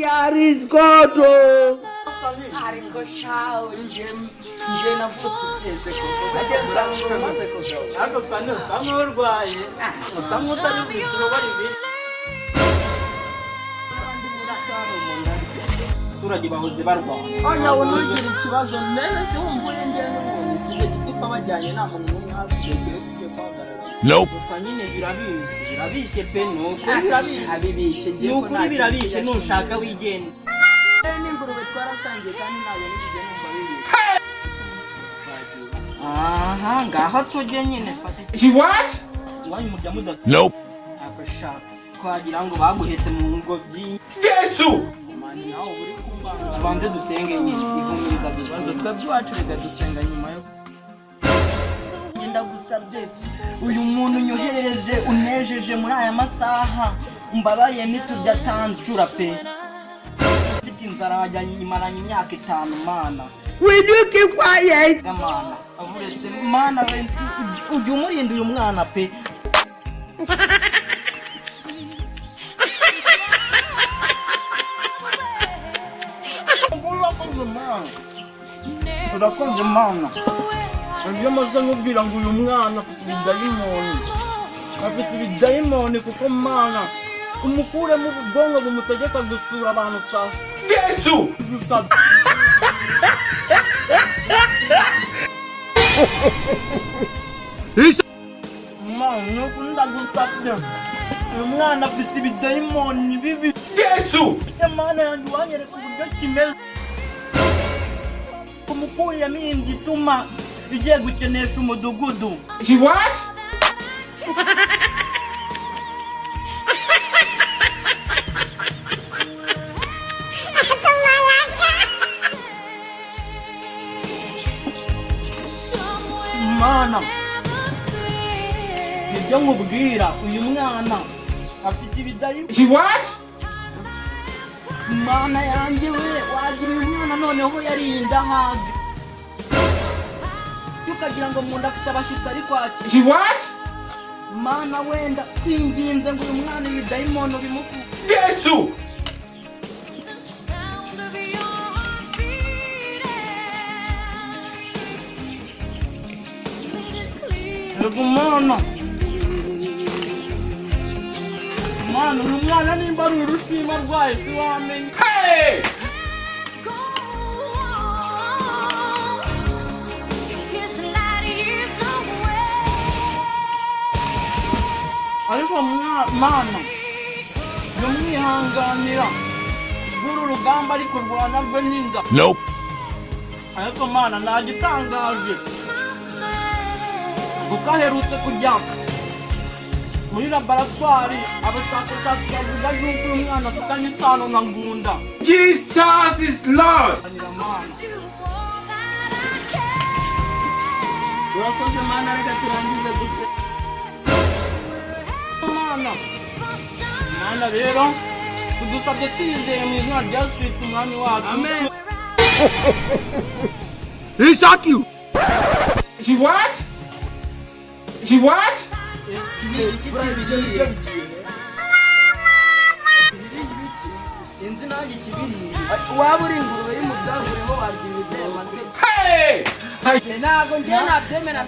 Yarisgoto. Ariko shawo nje navutse ko Ariko kandi usamurwaye. Usamutari bisiro bari bi. Turagi bahoze barwana. Oya wonugira ikibazo nene se wumbuye nje n'umuntu gitipa bajyanye nta muntu n'umwe hasigaye tugiye kwagarara. Nope. Gusa nyine birabishe pe nuko birabishe. Abibishe ngiye ko Nuko birabishe nushaka wigenda. N'ingurube twarasangiye kandi ntabwo nigeze numva bibi. Aha, ngaho tujye nyine fata. She what? Wanyu mujya mudasa. Nope. Akashaka kwagira ngo baguhetse mu ngobyi. Jesus! Mani nawe uri kumbanga. Banze dusenge nyine ihumuriza Bazo dusaze. twebwe iwacu reka dusenga nyuma yo Ngenda gusabye uyu muntu unyoherereje unejeje muri aya masaha mbabariye nitujya tancura pe. Mfite inzara wajya imaranye imyaka 5 mana. Will you keep quiet? Gamana avuretse mana we ujye umurinda uyu mwana pe. Turakoze mana. Iyo maze nkubwira ngo uyu mwana afite ibidayimoni. Afite ibidayimoni kuko mana umukuremo ubwonko bumutegeka gusura abantu saa. Jesus! Mana nuko ndagusabye. Uyu mwana afite ibidayimoni bibi. Jesus! Mana yanjye wanyereka uburyo kimeze. Kumukuyemo inzu ituma igiye gukenesha umudugudu. She what? Mana ibyo nkubwira uyu mwana afite ibidayimoni. She what? Mana yanjye we wagira uyu mwana noneho yarinda hanze ukagira ngo munda afite abashyitsi ari kwakira. She what? Mana wenda kwinginze ngo uyu mwana ibidayimoni bimuku. Jesus! Ego mana uyu mwana nimba ari urushima rwayo siwamenye. Hey! Ariko mana yumwihanganira buru rugamba ariko rwana rwe ninda. Nope. Ariko mana nagitangaje kuko aherutse kujya muri laboratwari abashakashatsi bavuga yuko uyu mwana afitanye isano na Ngunda. Jesus is Lord! urakoze mana reka turangize guse Mana rero tudusabye twizeye mu izina rya Kristo umwami wacu. Amen. He shot you! She what? She what? Sinzi nanjye kibiri waba uri ingurube y'umudaguriho waryibize Hey! ntabwo njye nabyemera.